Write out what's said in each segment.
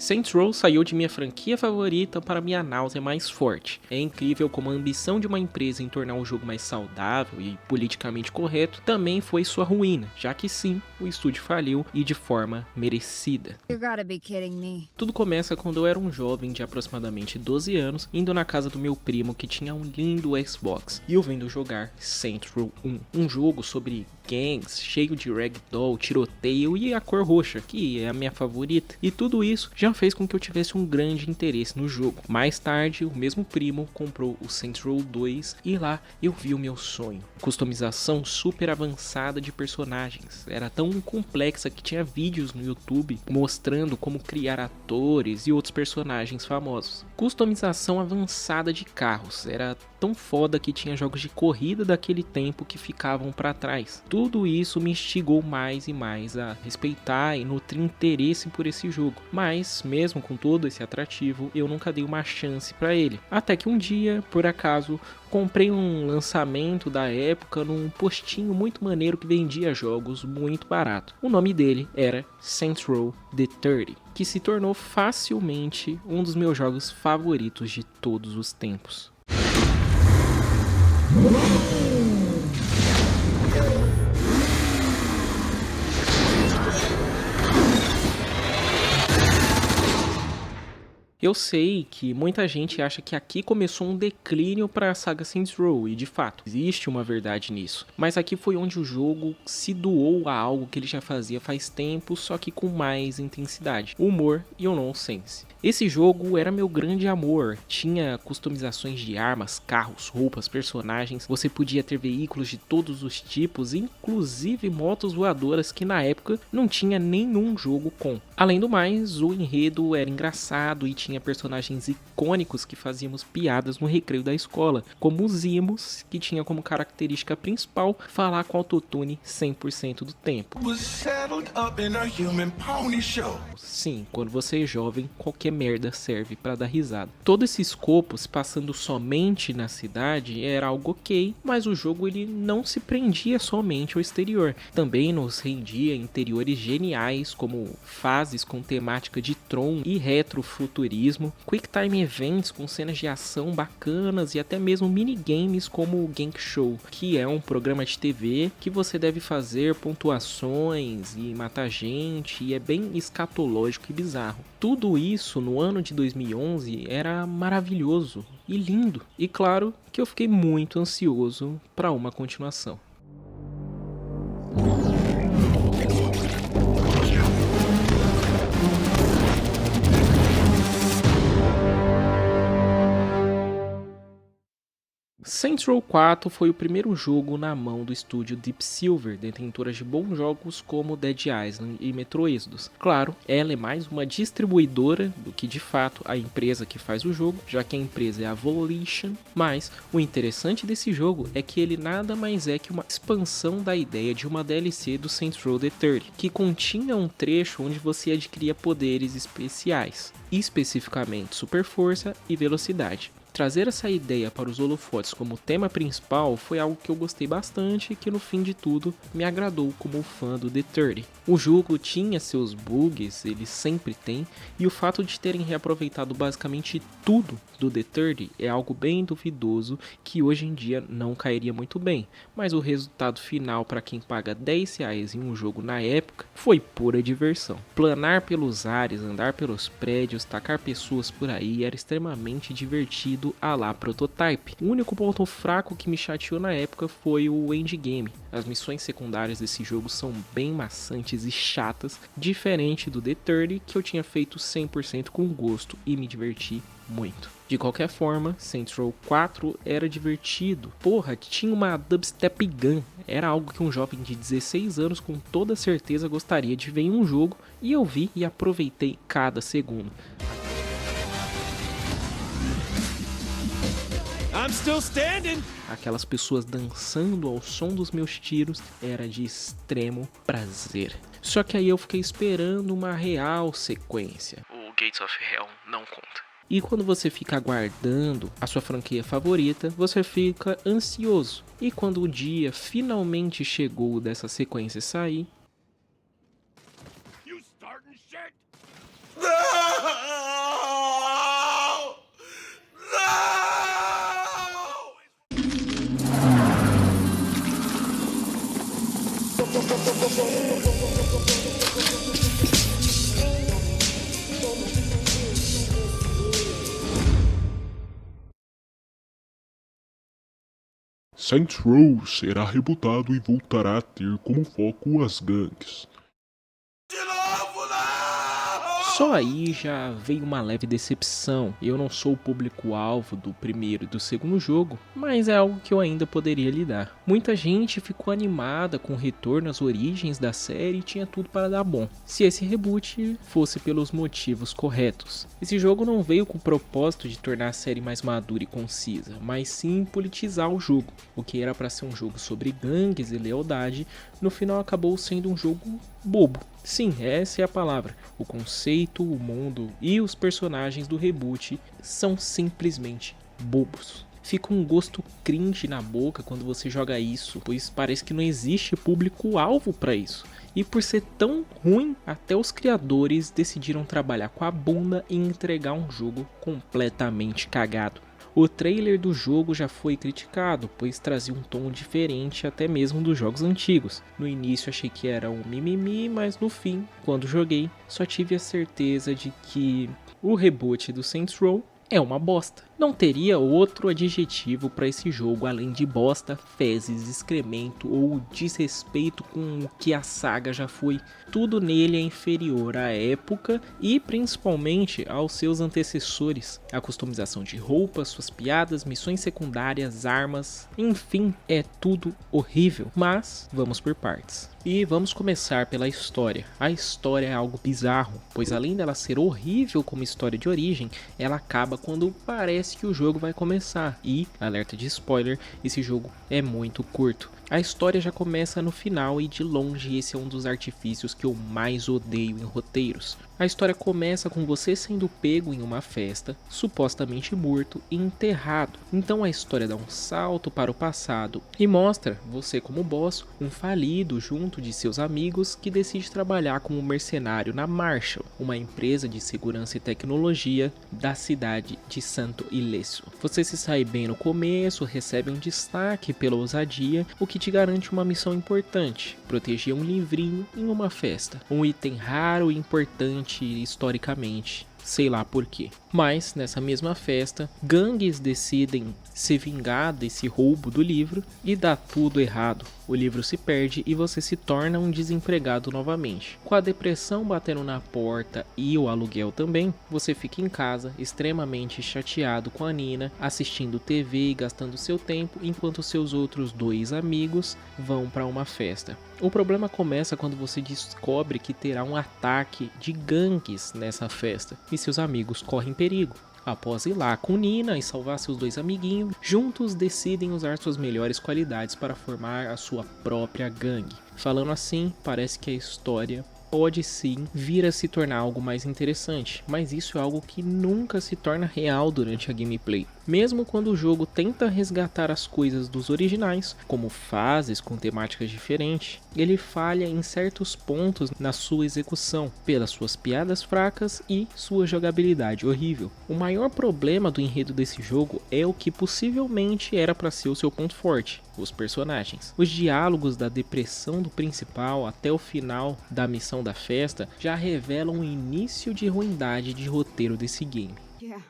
Saints Row saiu de minha franquia favorita para minha náusea mais forte. É incrível como a ambição de uma empresa em tornar o jogo mais saudável e politicamente correto também foi sua ruína, já que sim, o estúdio faliu e de forma merecida. You gotta be kidding me. Tudo começa quando eu era um jovem de aproximadamente 12 anos, indo na casa do meu primo que tinha um lindo Xbox, e eu vendo jogar Saints Row 1, um jogo sobre gangs, cheio de ragdoll, tiroteio e a cor roxa, que é a minha favorita. E tudo isso já fez com que eu tivesse um grande interesse no jogo. Mais tarde, o mesmo primo comprou o Saints Row 2 e lá eu vi o meu sonho. Customização super avançada de personagens. Era tão complexa que tinha vídeos no YouTube mostrando como criar atores e outros personagens famosos. Customização avançada de carros. Era tão foda que tinha jogos de corrida daquele tempo que ficavam para trás. Tudo isso me instigou mais e mais a respeitar e nutrir interesse por esse jogo. Mas, mesmo com todo esse atrativo, eu nunca dei uma chance para ele. Até que um dia, por acaso, comprei um lançamento da época num postinho muito maneiro que vendia jogos muito barato. O nome dele era Saints Row The 30, que se tornou facilmente um dos meus jogos favoritos de todos os tempos. Eu sei que muita gente acha que aqui começou um declínio para a saga Saints Row, e de fato, existe uma verdade nisso. Mas aqui foi onde o jogo se doou a algo que ele já fazia faz tempo, só que com mais intensidade: o humor e o nonsense. Esse jogo era meu grande amor, tinha customizações de armas, carros, roupas, personagens, você podia ter veículos de todos os tipos, inclusive motos voadoras que na época não tinha nenhum jogo com. Além do mais, o enredo era engraçado e tinha personagens icônicos que fazíamos piadas no recreio da escola, como os Imos, que tinha como característica principal falar com autotune 100% do tempo. Sim, quando você é jovem, qualquer merda serve pra dar risada. Todo esse escopo se passando somente na cidade era algo ok, mas o jogo ele não se prendia somente ao exterior. Também nos rendia interiores geniais, como fases com temática de Tron e retrofuturismo, quick time events com cenas de ação bacanas e até mesmo minigames como o Gank Show, que é um programa de TV que você deve fazer pontuações e matar gente, e é bem escatológico e bizarro. Tudo isso no ano de 2011 era maravilhoso e lindo, e claro que eu fiquei muito ansioso para uma continuação. Saints Row 4 foi o primeiro jogo na mão do estúdio Deep Silver, detentora de bons jogos como Dead Island e Metro Exodus. Claro, ela é mais uma distribuidora do que de fato a empresa que faz o jogo, já que a empresa é a Volition, mas o interessante desse jogo é que ele nada mais é que uma expansão da ideia de uma DLC do Saints Row The 30, que continha um trecho onde você adquiria poderes especiais, especificamente super força e velocidade. Trazer essa ideia para os holofotes como tema principal foi algo que eu gostei bastante e que no fim de tudo me agradou como fã do The 30. O jogo tinha seus bugs, ele sempre tem, e o fato de terem reaproveitado basicamente tudo do The 30 é algo bem duvidoso que hoje em dia não cairia muito bem, mas o resultado final para quem paga R$10 em um jogo na época foi pura diversão. Planar pelos ares, andar pelos prédios, tacar pessoas por aí era extremamente divertido à la Prototype. O único ponto fraco que me chateou na época foi o endgame. As missões secundárias desse jogo são bem maçantes e chatas, diferente do The 30 que eu tinha feito 100% com gosto e me diverti muito. De qualquer forma, Saints Row 4 era divertido. Porra, tinha uma dubstep gun. Era algo que um jovem de 16 anos com toda certeza gostaria de ver em um jogo, e eu vi e aproveitei cada segundo. I'm still standing. Aquelas pessoas dançando ao som dos meus tiros era de extremo prazer. Só que aí eu fiquei esperando uma real sequência. O Gates of Hell não conta. E quando você fica aguardando a sua franquia favorita, você fica ansioso. E quando o dia finalmente chegou dessa sequência sair... You starting shit? Saints Row será rebutado e voltará a ter como foco as gangues. Só aí já veio uma leve decepção. Eu não sou o público-alvo do primeiro e do segundo jogo, mas é algo que eu ainda poderia lidar. Muita gente ficou animada com o retorno às origens da série e tinha tudo para dar bom, se esse reboot fosse pelos motivos corretos. Esse jogo não veio com o propósito de tornar a série mais madura e concisa, mas sim politizar o jogo. O que era para ser um jogo sobre gangues e lealdade, no final acabou sendo um jogo bobo. Sim, essa é a palavra. O conceito, o mundo e os personagens do reboot são simplesmente bobos. Fica um gosto cringe na boca quando você joga isso, pois parece que não existe público-alvo para isso. E por ser tão ruim, até os criadores decidiram trabalhar com a bunda e entregar um jogo completamente cagado. O trailer do jogo já foi criticado, pois trazia um tom diferente até mesmo dos jogos antigos. No início achei que era um mimimi, mas no fim, quando joguei, só tive a certeza de que o reboot do Saints Row é uma bosta. Não teria outro adjetivo para esse jogo além de bosta, fezes, excremento ou desrespeito com o que a saga já foi. Tudo nele é inferior à época e principalmente aos seus antecessores. A customização de roupas, suas piadas, missões secundárias, armas, enfim, é tudo horrível. Mas vamos por partes. E vamos começar pela história. A história é algo bizarro, pois além dela ser horrível como história de origem, ela acaba quando parece que o jogo vai começar. E, alerta de spoiler, esse jogo é muito curto. A história já começa no final e de longe esse é um dos artifícios que eu mais odeio em roteiros. A história começa com você sendo pego em uma festa, supostamente morto e enterrado. Então a história dá um salto para o passado e mostra você como boss, um falido junto de seus amigos que decide trabalhar como mercenário na Marshall, uma empresa de segurança e tecnologia da cidade de Santo Ilhécio. Você se sai bem no começo, recebe um destaque pela ousadia, o que te garante uma missão importante: proteger um livrinho em uma festa, um item raro e importante historicamente, sei lá porquê. Mas nessa mesma festa, gangues decidem se vingar desse roubo do livro e dá tudo errado. O livro se perde e você se torna um desempregado novamente. Com a depressão batendo na porta e o aluguel também, você fica em casa extremamente chateado com a Nina, assistindo TV e gastando seu tempo enquanto seus outros dois amigos vão para uma festa. O problema começa quando você descobre que terá um ataque de gangues nessa festa e seus amigos correm perigo. Após ir lá com Nina e salvar seus dois amiguinhos, juntos decidem usar suas melhores qualidades para formar a sua própria gangue. Falando assim, parece que a história pode sim vir a se tornar algo mais interessante, mas isso é algo que nunca se torna real durante a gameplay. Mesmo quando o jogo tenta resgatar as coisas dos originais, como fases com temáticas diferentes, ele falha em certos pontos na sua execução, pelas suas piadas fracas e sua jogabilidade horrível. O maior problema do enredo desse jogo é o que possivelmente era para ser o seu ponto forte: os personagens. Os diálogos da depressão do principal até o final da missão da festa já revelam o início de ruindade de roteiro desse game. Yeah.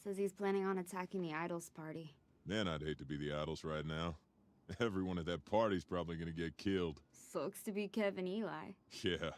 Says he's planning on attacking the Idols party. Man, I'd hate to be the Idols right now. Everyone at that party's probably gonna get killed. Sucks to be Kevin Eli. Yeah.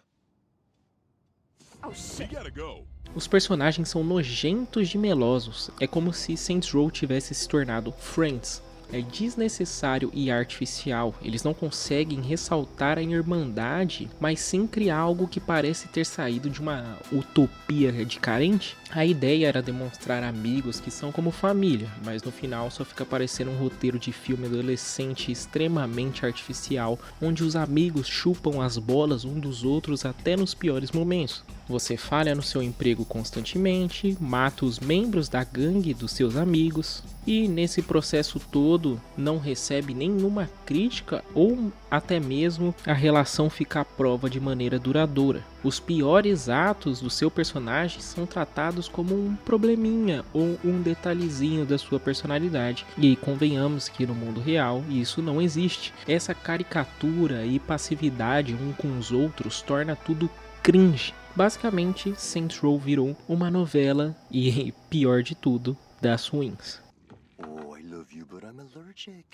Oh We shit. gotta go. Os personagens são nojentos de melosos. É como se Saints Row tivesse se tornado Friends. É desnecessário e artificial. Eles não conseguem ressaltar a irmandade, mas sim criar algo que parece ter saído de uma utopia de carente. A ideia era demonstrar amigos que são como família, mas no final só fica parecendo um roteiro de filme adolescente extremamente artificial, onde os amigos chupam as bolas um dos outros até nos piores momentos. Você falha no seu emprego constantemente, mata os membros da gangue dos seus amigos e nesse processo todo não recebe nenhuma crítica ou até mesmo a relação fica à prova de maneira duradoura. Os piores atos do seu personagem são tratados como um probleminha ou um detalhezinho da sua personalidade. E convenhamos que no mundo real isso não existe. Essa caricatura e passividade um com os outros torna tudo cringe. Basicamente, Saints Row virou uma novela e, pior de tudo, das ruins. Oh, I love you, but I'm allergic.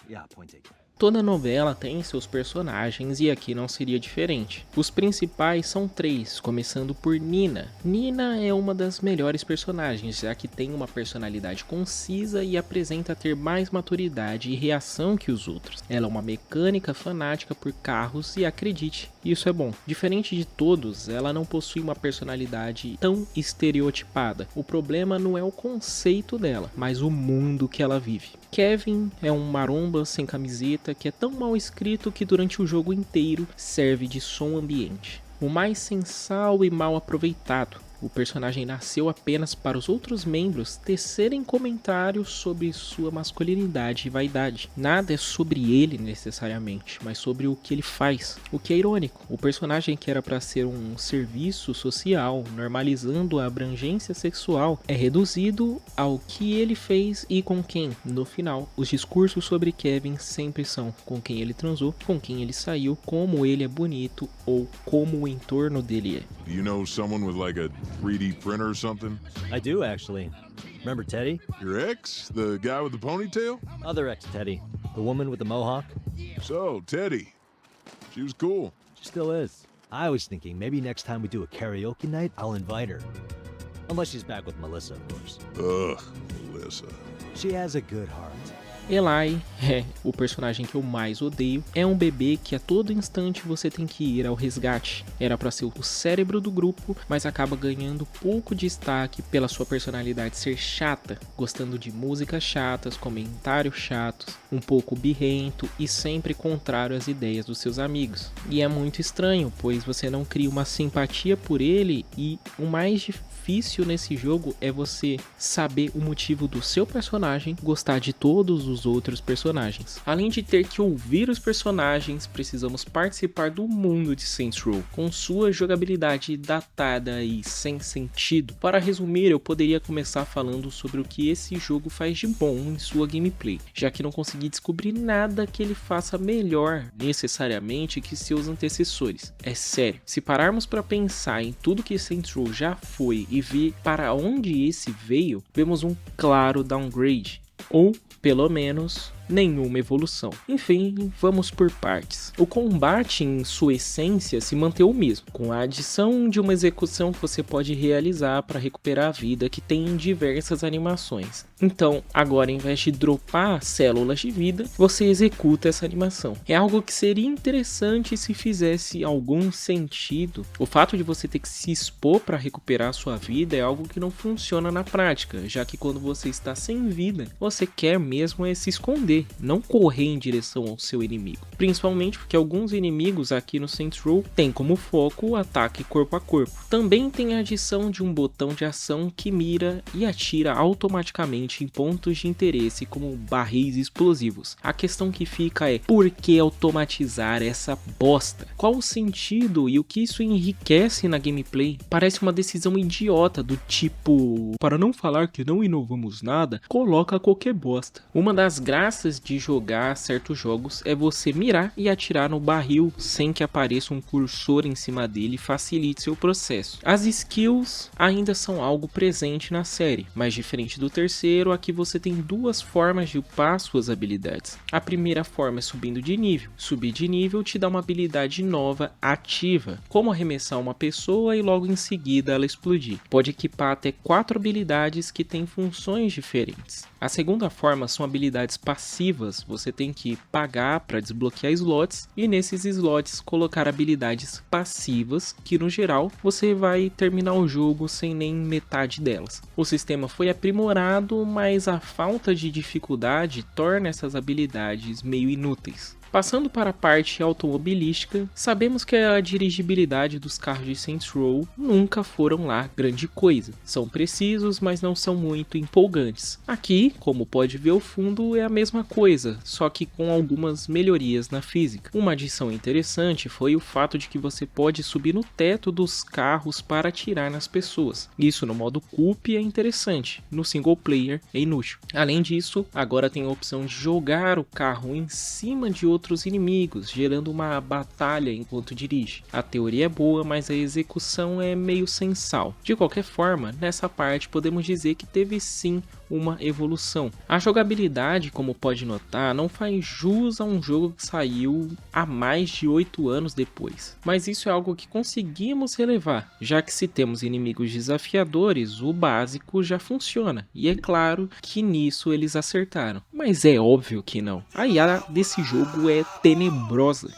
Yeah, point taken. Toda novela tem seus personagens e aqui não seria diferente. Os principais são 3, começando por Nina. Nina é uma das melhores personagens, já que tem uma personalidade concisa e apresenta ter mais maturidade e reação que os outros. Ela é uma mecânica fanática por carros e acredite, isso é bom. Diferente de todos, ela não possui uma personalidade tão estereotipada. O problema não é o conceito dela, mas o mundo que ela vive. Kevin é um maromba sem camiseta que é tão mal escrito que durante o jogo inteiro serve de som ambiente. O mais sensal e mal aproveitado. O personagem nasceu apenas para os outros membros tecerem comentários sobre sua masculinidade e vaidade. Nada é sobre ele necessariamente, mas sobre o que ele faz. O que é irônico, o personagem que era para ser um serviço social, normalizando a abrangência sexual, é reduzido ao que ele fez e com quem. No final, os discursos sobre Kevin sempre são com quem ele transou, com quem ele saiu, como ele é bonito ou como o entorno dele é. Do you know someone with like a 3D printer or something? I do, actually. Remember Teddy? Your ex? The guy with the ponytail? Other ex-Teddy. The woman with the mohawk? So, Teddy. She was cool. She still is. I was thinking maybe next time we do a karaoke night, I'll invite her. Unless she's back with Melissa, of course. Ugh, Melissa. She has a good heart. Eli é o personagem que eu mais odeio. É um bebê que a todo instante você tem que ir ao resgate. Era para ser o cérebro do grupo, mas acaba ganhando pouco destaque pela sua personalidade ser chata, gostando de músicas chatas, comentários chatos, um pouco birrento e sempre contrário às ideias dos seus amigos. E é muito estranho, pois você não cria uma simpatia por ele e o mais difícil nesse jogo é você saber o motivo do seu personagem gostar de todos os outros personagens. Além de ter que ouvir os personagens, precisamos participar do mundo de Saints Row, com sua jogabilidade datada e sem sentido. Para resumir, eu poderia começar falando sobre o que esse jogo faz de bom em sua gameplay, já que não consegui descobrir nada que ele faça melhor necessariamente que seus antecessores. É sério, se pararmos para pensar em tudo que Saints Row já foi e ver para onde esse veio, vemos um claro downgrade, ou pelo menos nenhuma evolução. Enfim, vamos por partes. O combate em sua essência se mantém o mesmo, com a adição de uma execução que você pode realizar para recuperar a vida, que tem diversas animações. Então, agora, em vez de dropar células de vida, você executa essa animação. É algo que seria interessante se fizesse algum sentido. O fato de você ter que se expor para recuperar a sua vida é algo que não funciona na prática, já que quando você está sem vida, você quer mesmo é se esconder, não correr em direção ao seu inimigo. Principalmente porque alguns inimigos aqui no Saints Row têm como foco o ataque corpo a corpo. Também tem a adição de um botão de ação que mira e atira automaticamente em pontos de interesse como barris explosivos. A questão que fica é: por que automatizar essa bosta? Qual o sentido e o que isso enriquece na gameplay? Parece uma decisão idiota do tipo, para não falar que não inovamos nada, coloca qualquer bosta. Uma das graças de jogar certos jogos é você mirar e atirar no barril sem que apareça um cursor em cima dele e facilite seu processo. As skills ainda são algo presente na série, mas diferente do terceiro, aqui você tem duas formas de upar suas habilidades. A primeira forma é subindo de nível. Subir de nível te dá uma habilidade nova ativa, como arremessar uma pessoa e logo em seguida ela explodir. Pode equipar até 4 habilidades que têm funções diferentes. A segunda forma são habilidades passivas, você tem que pagar para desbloquear slots e nesses slots colocar habilidades passivas que no geral você vai terminar o jogo sem nem metade delas. O sistema foi aprimorado, mas a falta de dificuldade torna essas habilidades meio inúteis. Passando para a parte automobilística, sabemos que a dirigibilidade dos carros de Saints Row nunca foram lá grande coisa. São precisos, mas não são muito empolgantes. Aqui, como pode ver, o fundo é a mesma coisa, só que com algumas melhorias na física. Uma adição interessante foi o fato de que você pode subir no teto dos carros para atirar nas pessoas. Isso no modo Coop é interessante, no single player é inútil. Além disso, agora tem a opção de jogar o carro em cima de outros inimigos, gerando uma batalha enquanto dirige. A teoria é boa, mas a execução é meio sem sal. De qualquer forma, nessa parte podemos dizer que teve sim uma evolução. A jogabilidade, como pode notar, não faz jus a um jogo que saiu há mais de 8 anos depois. Mas isso é algo que conseguimos relevar, já que se temos inimigos desafiadores, o básico já funciona. E é claro que nisso eles acertaram. Mas é óbvio que não. A IA desse jogo é tenebrosa.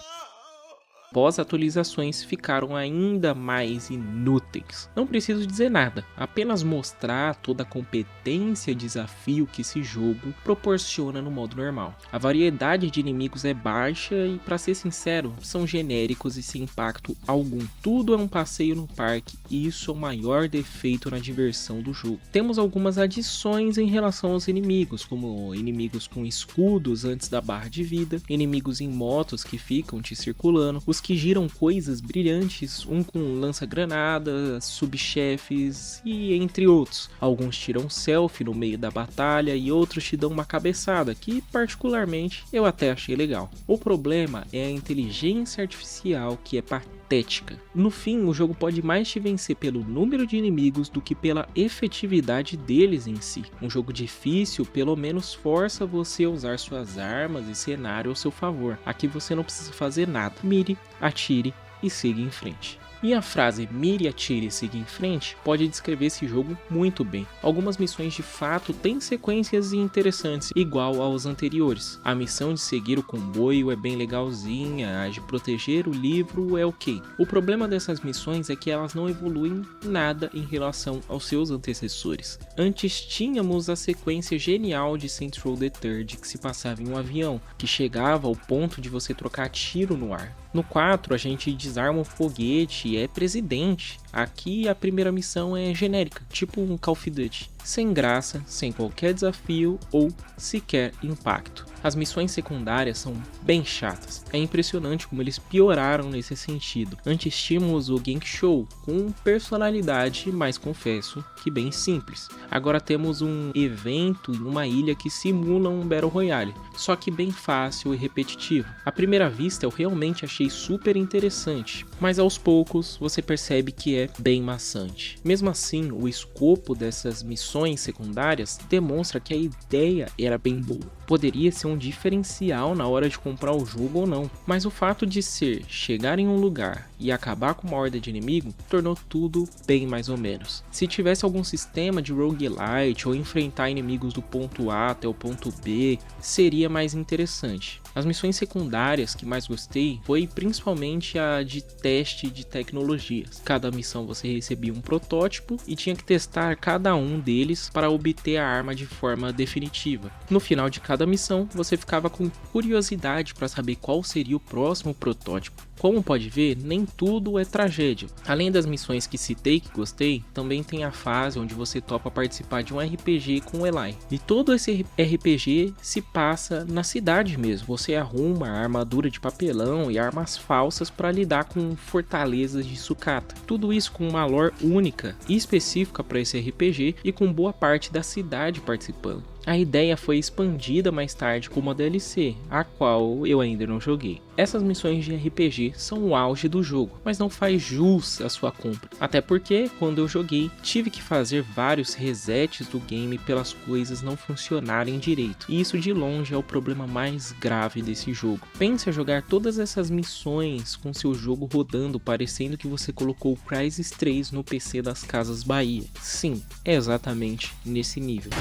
Pós-atualizações ficaram ainda mais inúteis. Não preciso dizer nada, apenas mostrar toda a competência e desafio que esse jogo proporciona no modo normal. A variedade de inimigos é baixa e, para ser sincero, são genéricos e sem impacto algum. Tudo é um passeio no parque e isso é o maior defeito na diversão do jogo. Temos algumas adições em relação aos inimigos, como inimigos com escudos antes da barra de vida, inimigos em motos que ficam te circulando, os que giram coisas brilhantes, um com lança-granadas, subchefes e entre outros. Alguns tiram selfie no meio da batalha e outros te dão uma cabeçada, que particularmente eu até achei legal. O problema é a inteligência artificial, que é patética. No fim, o jogo pode mais te vencer pelo número de inimigos do que pela efetividade deles em si. Um jogo difícil pelo menos força você a usar suas armas e cenário ao seu favor. Aqui você não precisa fazer nada. Mire, atire e siga em frente. E a frase mire, atire e siga em frente pode descrever esse jogo muito bem. Algumas missões de fato têm sequências interessantes, igual aos anteriores. A missão de seguir o comboio é bem legalzinha, a de proteger o livro é ok. O problema dessas missões é que elas não evoluem nada em relação aos seus antecessores. Antes tínhamos a sequência genial de Saints Row the Third, que se passava em um avião, que chegava ao ponto de você trocar tiro no ar. No 4 a gente desarma um foguete e é presidente. Aqui a primeira missão é genérica, tipo um Call of Duty. Sem graça, sem qualquer desafio ou sequer impacto. As missões secundárias são bem chatas. É impressionante como eles pioraram nesse sentido. Antes tínhamos o Gank Show, com personalidade, mas confesso que bem simples. Agora temos um evento em uma ilha que simula um Battle Royale, só que bem fácil e repetitivo. À primeira vista eu realmente achei super interessante, mas aos poucos você percebe que é bem maçante. Mesmo assim, o escopo dessas missões secundárias demonstra que a ideia era bem boa. Poderia ser um diferencial na hora de comprar o jogo ou não, mas o fato de ser chegar em um lugar e acabar com uma horda de inimigo tornou tudo bem mais ou menos. Se tivesse algum sistema de roguelite ou enfrentar inimigos do ponto A até o ponto B, seria mais interessante. As missões secundárias que mais gostei foi principalmente a de teste de tecnologias. Cada missão você recebia um protótipo e tinha que testar cada um deles para obter a arma de forma definitiva. No final de cada missão você ficava com curiosidade para saber qual seria o próximo protótipo. Como pode ver, nem tudo é tragédia. Além das missões que citei que gostei, também tem a fase onde você topa participar de um RPG com o Eli. E todo esse RPG se passa na cidade mesmo. Você arruma a armadura de papelão e armas falsas para lidar com fortalezas de sucata. Tudo isso com uma lore única e específica para esse RPG e com boa parte da cidade participando. A ideia foi expandida mais tarde como uma DLC, a qual eu ainda não joguei. Essas missões de RPG são o auge do jogo, mas não faz jus à sua compra. Até porque, quando eu joguei, tive que fazer vários resets do game pelas coisas não funcionarem direito. E isso de longe é o problema mais grave desse jogo. Pense a jogar todas essas missões com seu jogo rodando, parecendo que você colocou o Crysis 3 no PC das Casas Bahia. Sim, é exatamente nesse nível.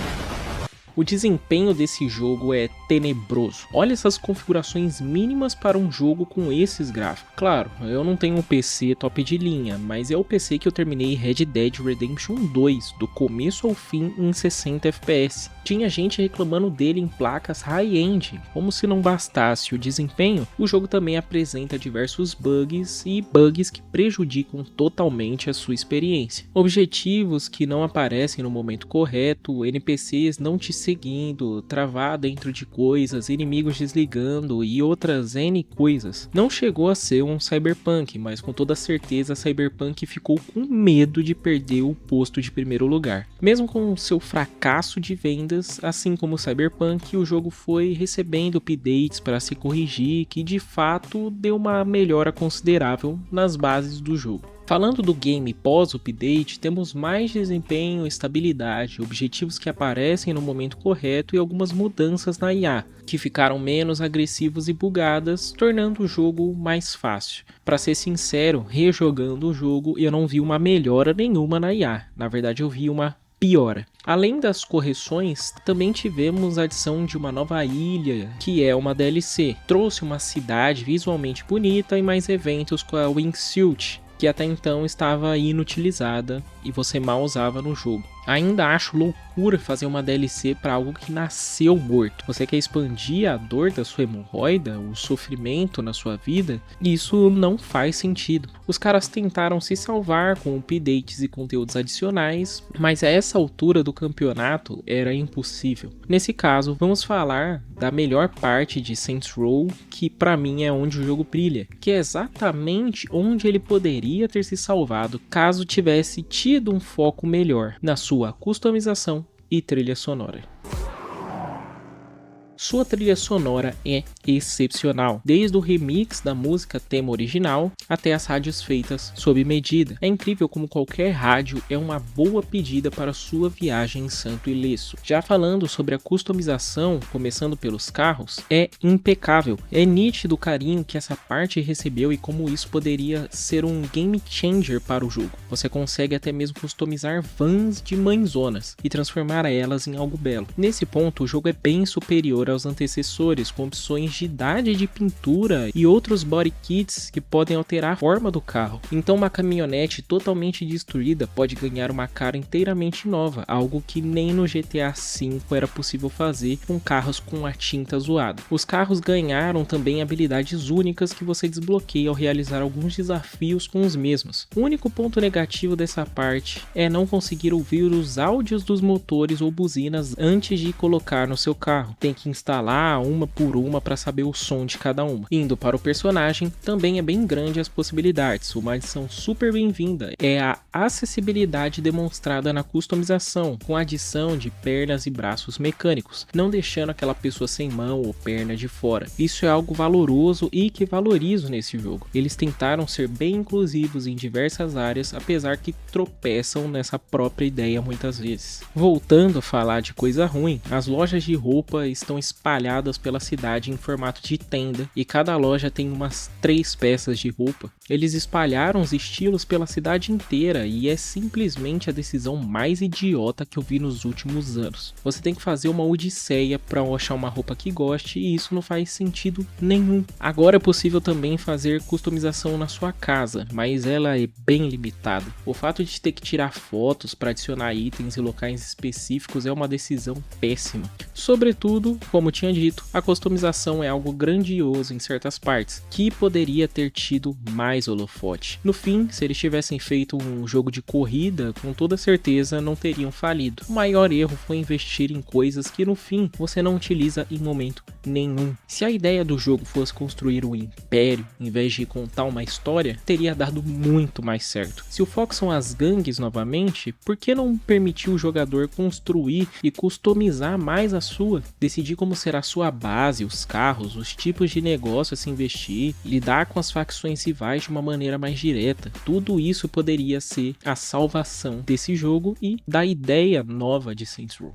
O desempenho desse jogo é tenebroso. Olha essas configurações mínimas para um jogo com esses gráficos. Claro, eu não tenho um PC top de linha, mas é o PC que eu terminei Red Dead Redemption 2, do começo ao fim em 60 FPS. Tinha gente reclamando dele em placas high-end. Como se não bastasse o desempenho, o jogo também apresenta diversos bugs e bugs que prejudicam totalmente a sua experiência. Objetivos que não aparecem no momento correto, NPCs não te seguindo, travar dentro de coisas, inimigos desligando e outras N coisas. Não chegou a ser um Cyberpunk, mas com toda certeza Cyberpunk ficou com medo de perder o posto de primeiro lugar. Mesmo com seu fracasso de vendas, assim como o Cyberpunk, o jogo foi recebendo updates para se corrigir, que de fato deu uma melhora considerável nas bases do jogo. Falando do game pós-update, temos mais desempenho, estabilidade, objetivos que aparecem no momento correto e algumas mudanças na IA, que ficaram menos agressivos e bugadas, tornando o jogo mais fácil. Para ser sincero, rejogando o jogo, eu não vi uma melhora nenhuma na IA, na verdade eu vi uma piora. Além das correções, também tivemos a adição de uma nova ilha, que é uma DLC. Trouxe uma cidade visualmente bonita e mais eventos com a Wingsuit, que até então estava inutilizada e você mal usava no jogo. Ainda acho loucura fazer uma DLC para algo que nasceu morto. Você quer expandir a dor da sua hemorroida, o sofrimento na sua vida? Isso não faz sentido. Os caras tentaram se salvar com updates e conteúdos adicionais, mas a essa altura do campeonato era impossível. Nesse caso, vamos falar da melhor parte de Saints Row, que para mim é onde o jogo brilha, que é exatamente onde ele poderia ter se salvado caso tivesse tido um foco melhor na sua customização e trilha sonora. Sua trilha sonora é excepcional, desde o remix da música tema original até as rádios feitas sob medida. É incrível como qualquer rádio é uma boa pedida para sua viagem em santo ileso. Já falando sobre a customização, começando pelos carros, é impecável. É nítido o carinho que essa parte recebeu e como isso poderia ser um game changer para o jogo. Você consegue até mesmo customizar vans de mãezonas e transformar elas em algo belo. Nesse ponto, o jogo é bem superior aos antecessores, com opções de idade de pintura e outros body kits que podem alterar a forma do carro. Então uma caminhonete totalmente destruída pode ganhar uma cara inteiramente nova, algo que nem no GTA V era possível fazer com carros com a tinta zoada. Os carros ganharam também habilidades únicas que você desbloqueia ao realizar alguns desafios com os mesmos. O único ponto negativo dessa parte é não conseguir ouvir os áudios dos motores ou buzinas antes de colocar no seu carro. Tem que instalar uma por uma para saber o som de cada uma. Indo para o personagem, também é bem grande as possibilidades. Uma adição super bem-vinda é a acessibilidade demonstrada na customização, com a adição de pernas e braços mecânicos, não deixando aquela pessoa sem mão ou perna de fora. Isso é algo valoroso e que valorizo nesse jogo. Eles tentaram ser bem inclusivos em diversas áreas, apesar que tropeçam nessa própria ideia muitas vezes. Voltando a falar de coisa ruim, as lojas de roupa estão espalhadas pela cidade em formato de tenda e cada loja tem umas 3 peças de roupa. Eles espalharam os estilos pela cidade inteira e é simplesmente a decisão mais idiota que eu vi nos últimos anos. Você tem que fazer uma odisseia para achar uma roupa que goste e isso não faz sentido nenhum. Agora é possível também fazer customização na sua casa, mas ela é bem limitada. O fato de ter que tirar fotos para adicionar itens em locais específicos é uma decisão péssima. Sobretudo, como tinha dito, a customização é algo grandioso em certas partes, que poderia ter tido mais holofote. No fim, se eles tivessem feito um jogo de corrida, com toda certeza não teriam falido. O maior erro foi investir em coisas que no fim você não utiliza em momento nenhum. Se a ideia do jogo fosse construir um império, em vez de contar uma história, teria dado muito mais certo. Se o foco são as gangues novamente, por que não permitir o jogador construir e customizar mais a sua? Decidir como será a sua base, os carros, os tipos de negócio a se investir, lidar com as facções rivais de uma maneira mais direta. Tudo isso poderia ser a salvação desse jogo e da ideia nova de Saints Row.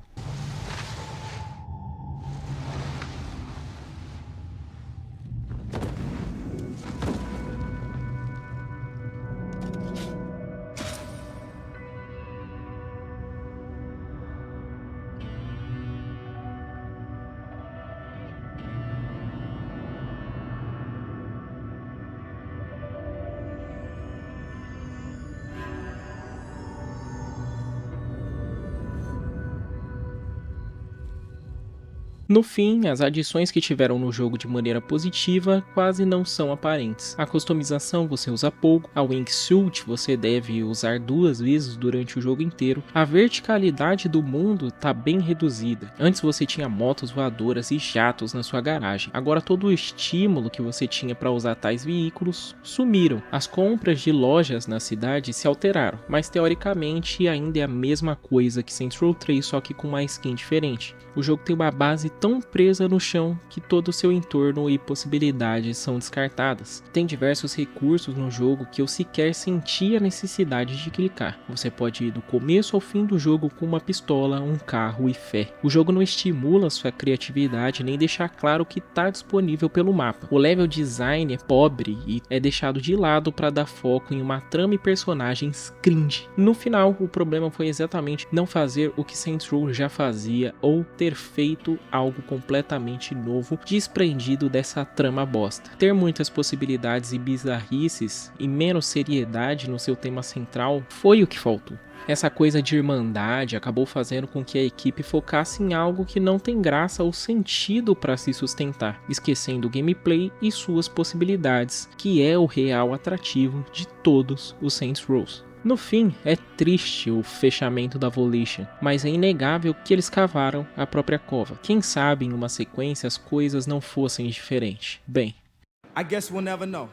No fim, as adições que tiveram no jogo de maneira positiva quase não são aparentes. A customização você usa pouco, a Wingsuit você deve usar 2 vezes durante o jogo inteiro, a verticalidade do mundo está bem reduzida. Antes você tinha motos voadoras e jatos na sua garagem, agora todo o estímulo que você tinha para usar tais veículos sumiram. As compras de lojas na cidade se alteraram, mas teoricamente ainda é a mesma coisa que Saints Row 3, só que com uma skin diferente. O jogo tem uma base tão presa no chão que todo o seu entorno e possibilidades são descartadas. Tem diversos recursos no jogo que eu sequer senti a necessidade de clicar. Você pode ir do começo ao fim do jogo com uma pistola, um carro e fé. O jogo não estimula sua criatividade nem deixa claro o que está disponível pelo mapa. O level design é pobre e é deixado de lado para dar foco em uma trama e personagens cringe. No final, o problema foi exatamente não fazer o que Saints Row já fazia ou ter feito algo completamente novo, desprendido dessa trama bosta. Ter muitas possibilidades e bizarrices e menos seriedade no seu tema central foi o que faltou. Essa coisa de irmandade acabou fazendo com que a equipe focasse em algo que não tem graça ou sentido para se sustentar, esquecendo o gameplay e suas possibilidades, que é o real atrativo de todos os Saints Row. No fim, é triste o fechamento da Volition, mas é inegável que eles cavaram a própria cova. Quem sabe em uma sequência as coisas não fossem diferentes. Bem, I guess we'll never know.